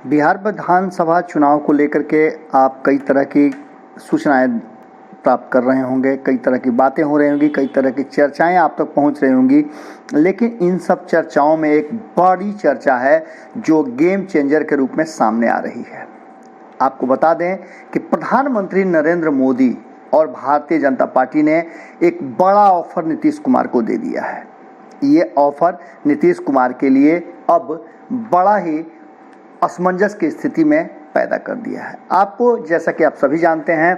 बिहार विधानसभा चुनाव को लेकर के आप कई तरह की सूचनाएं प्राप्त कर रहे होंगे, कई तरह की बातें हो रही होंगी, कई तरह की चर्चाएं आप तक पहुंच रही होंगी। लेकिन इन सब चर्चाओं में एक बड़ी चर्चा है जो गेम चेंजर के रूप में सामने आ रही है। आपको बता दें कि प्रधानमंत्री नरेंद्र मोदी और भारतीय जनता पार्टी ने एक बड़ा ऑफर नीतीश कुमार को दे दिया है। ये ऑफर नीतीश कुमार के लिए अब बड़ा ही असमंजस की स्थिति में पैदा कर दिया है। आपको, जैसा कि आप सभी जानते हैं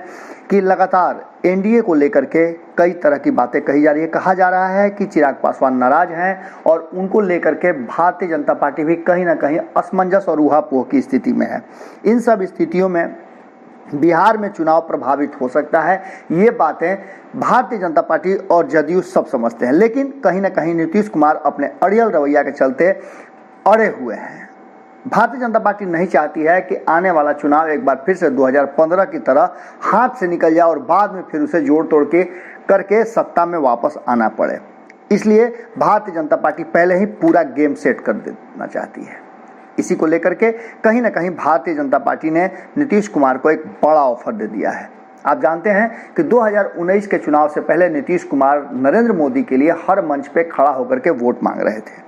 कि लगातार एनडीए को लेकर के कई तरह की बातें कही जा रही है। कहा जा रहा है कि चिराग पासवान नाराज हैं और उनको लेकर के भारतीय जनता पार्टी भी कहीं ना कहीं असमंजस और ऊहापोह की स्थिति में है। इन सब स्थितियों में बिहार में चुनाव प्रभावित हो सकता है, ये बातें भारतीय जनता पार्टी और जदयू सब समझते हैं। लेकिन कहीं ना कहीं नीतीश कुमार अपने अड़ियल रवैया के चलते अड़े हुए हैं। भारतीय जनता पार्टी नहीं चाहती है कि आने वाला चुनाव एक बार फिर से 2015 की तरह हाथ से निकल जाए और बाद में फिर उसे जोड़ तोड़ के करके सत्ता में वापस आना पड़े। इसलिए भारतीय जनता पार्टी पहले ही पूरा गेम सेट कर देना चाहती है। इसी को लेकर के कहीं ना कहीं भारतीय जनता पार्टी ने नीतीश कुमार को एक बड़ा ऑफर दे दिया है। आप जानते हैं कि 2019 के चुनाव से पहले नीतीश कुमार नरेंद्र मोदी के लिए हर मंच पे खड़ा होकर के वोट मांग रहे थे।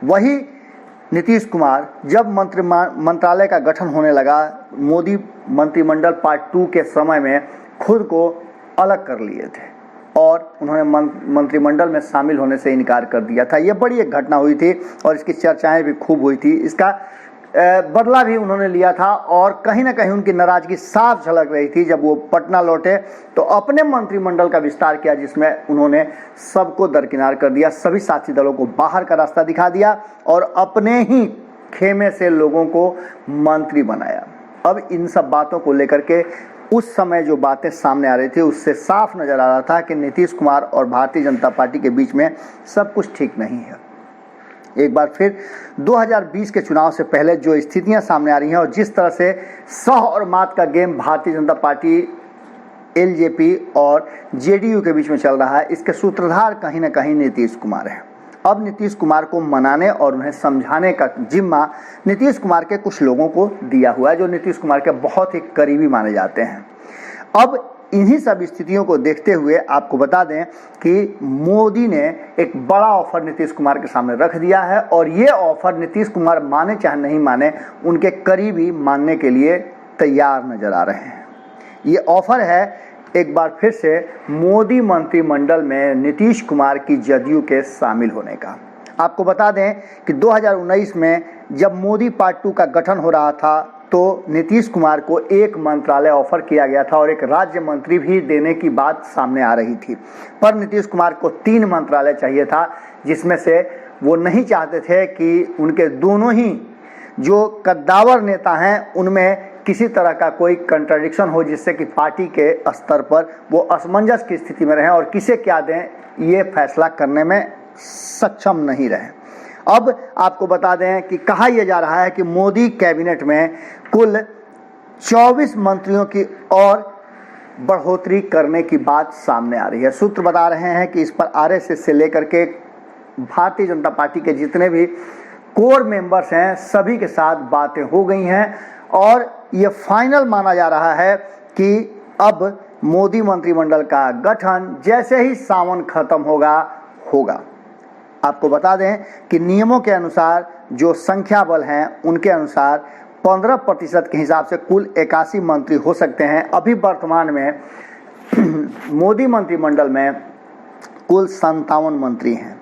वही नीतीश कुमार जब मंत्रालय का गठन होने लगा, मोदी मंत्रिमंडल पार्ट 2 के समय में खुद को अलग कर लिए थे और उन्होंने मंत्रिमंडल में शामिल होने से इनकार कर दिया था। ये बड़ी एक घटना हुई थी और इसकी चर्चाएं भी खूब हुई थी। इसका बदला भी उन्होंने लिया था और कहीं ना कहीं उनकी नाराजगी साफ झलक रही थी जब वो पटना लौटे तो अपने मंत्रिमंडल का विस्तार किया, जिसमें उन्होंने सबको दरकिनार कर दिया, सभी साथी दलों को बाहर का रास्ता दिखा दिया और अपने ही खेमे से लोगों को मंत्री बनाया। अब इन सब बातों को लेकर के उस समय जो बातें सामने आ रही थी उससे साफ नजर आ रहा था कि नीतीश कुमार और भारतीय जनता पार्टी के बीच में सब कुछ ठीक नहीं है। एक बार फिर 2020 के चुनाव से पहले जो स्थितियां सामने आ रही हैं और जिस तरह से सह और मात का game Bharatiya Janata party, LJP और जेडीयू के बीच में चल रहा है, इसके सूत्रधार कहीं ना कहीं नीतीश कुमार है। अब नीतीश कुमार को मनाने और उन्हें समझाने का जिम्मा नीतीश कुमार के कुछ लोगों को दिया हुआ है जो नीतीश कुमार के बहुत ही करीबी माने जाते हैं। अब इन्हीं सब स्थितियों को देखते हुए आपको बता दें कि मोदी ने एक बड़ा ऑफर नीतीश कुमार के सामने रख दिया है और ये ऑफर नीतीश कुमार माने चाहे नहीं माने, उनके करीबी मानने के लिए तैयार नजर आ रहे हैं। ये ऑफर है एक बार फिर से मोदी मंत्रिमंडल में नीतीश कुमार की जदयू के शामिल होने का। आपको बता दें कि 2019 में जब मोदी पार्ट 2 का गठन हो रहा था तो नीतीश कुमार को एक मंत्रालय ऑफर किया गया था और एक राज्य मंत्री भी देने की बात सामने आ रही थी, पर नीतीश कुमार को 3 मंत्रालय चाहिए था, जिसमें से वो नहीं चाहते थे कि उनके दोनों ही जो कद्दावर नेता हैं उनमें किसी तरह का कोई कंट्राडिक्शन हो जिससे कि पार्टी के स्तर पर वो असमंजस की स्थिति में रहें और किसे क्या दें ये फैसला करने में सक्षम नहीं रहे। अब आपको बता दें कि कहा यह जा रहा है कि मोदी कैबिनेट में कुल 24 मंत्रियों की और बढ़ोतरी करने की बात सामने आ रही है। सूत्र बता रहे हैं कि इस पर आरएसएस से लेकर के भारतीय जनता पार्टी के जितने भी कोर मेंबर्स हैं सभी के साथ बातें हो गई हैं और ये फाइनल माना जा रहा है कि अब मोदी मंत्रिमंडल का गठन जैसे ही सावन खत्म होगा। आपको बता दें कि नियमों के अनुसार जो संख्या बल हैं उनके अनुसार 15% के हिसाब से कुल 81 मंत्री हो सकते हैं। अभी वर्तमान में मोदी मंत्रिमंडल में कुल 57 मंत्री हैं।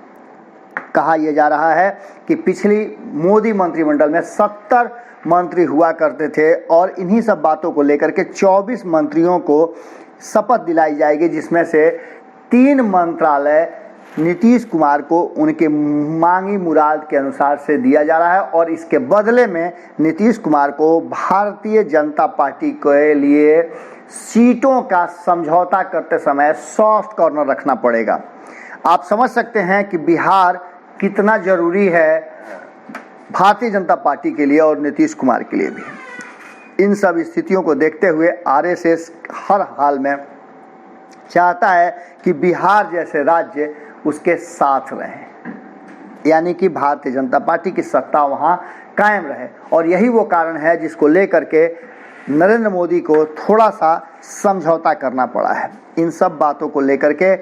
कहा यह जा रहा है कि पिछली मोदी मंत्रिमंडल में 70 मंत्री हुआ करते थे और इन्हीं सब बातों को लेकर के 24 मंत्रियों को शपथ दिलाई जाएगी, जिसमें से 3 मंत्रालय नीतीश कुमार को उनके मांगी मुराद के अनुसार से दिया जा रहा है और इसके बदले में नीतीश कुमार को भारतीय जनता पार्टी के लिए सीटों का समझौता करते समय सॉफ्ट कॉर्नर रखना पड़ेगा। आप समझ सकते हैं कि बिहार कितना जरूरी है भारतीय जनता पार्टी के लिए और नीतीश कुमार के लिए भी। इन सब स्थितियों को देखते हुए आरएसएस हर हाल में चाहता है कि बिहार जैसे राज्य उसके साथ रहें। यानी कि भारतीय जनता पार्टी की सत्ता वहाँ कायम रहे। और यही वो कारण है जिसको लेकर के नरेंद्र मोदी को थोड़ा सा समझौता करना पड़ा है। इन सब बातों को लेकर के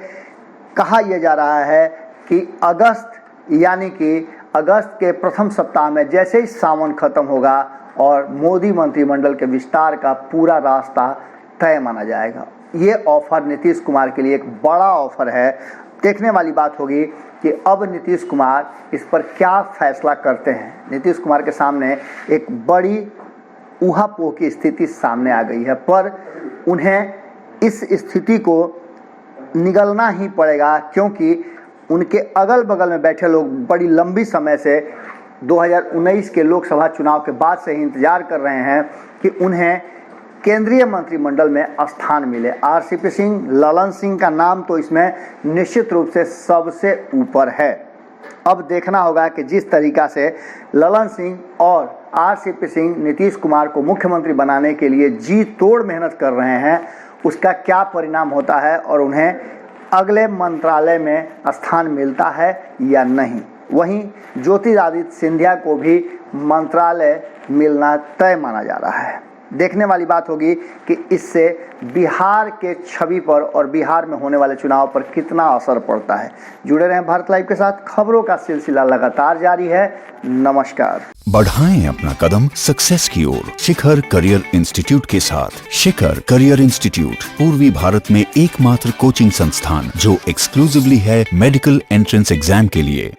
कहा यह जा रहा है कि अगस्त यानी कि अगस्त के प्रथम सप्ताह में जैसे ही सावन खत्म होगा और मोदी मंत्रिमंडल के विस्तार का पूरा रास्ता तय माना जाएगा। ये ऑफर नीतीश कुमार के लिए एक बड़ा ऑफर है। देखने वाली बात होगी कि अब नीतीश कुमार इस पर क्या फैसला करते हैं। नीतीश कुमार के सामने एक बड़ी ऊहापोह की स्थिति सामने आ गई है, पर उन्हें इस स्थिति को निगलना ही पड़ेगा, क्योंकि उनके अगल बगल में बैठे लोग बड़ी लंबी समय से 2019 के लोकसभा चुनाव के बाद से ही इंतजार कर रहे हैं कि उन्हें केंद्रीय मंत्रिमंडल में स्थान मिले। आरसीपी सिंह, ललन सिंह का नाम तो इसमें निश्चित रूप से सबसे ऊपर है। अब देखना होगा कि जिस तरीका से ललन सिंह और आरसीपी सिंह नीतीश कुमार को मुख्यमंत्री बनाने के लिए जी तोड़ मेहनत कर रहे हैं, उसका क्या परिणाम होता है और उन्हें अगले मंत्रालय में स्थान मिलता है या नहीं। वहीं ज्योतिरादित्य सिंधिया को भी मंत्रालय मिलना तय माना जा रहा है। देखने वाली बात होगी कि इससे बिहार के छवि पर और बिहार में होने वाले चुनाव पर कितना असर पड़ता है। जुड़े रहें भारत लाइव के साथ, खबरों का सिलसिला लगातार जारी है। नमस्कार। बढ़ाएं अपना कदम सक्सेस की ओर शिखर करियर इंस्टीट्यूट के साथ। शिखर करियर इंस्टीट्यूट पूर्वी भारत में एकमात्र कोचिंग संस्थान जो एक्सक्लूसिवली है मेडिकल एंट्रेंस एग्जाम के लिए।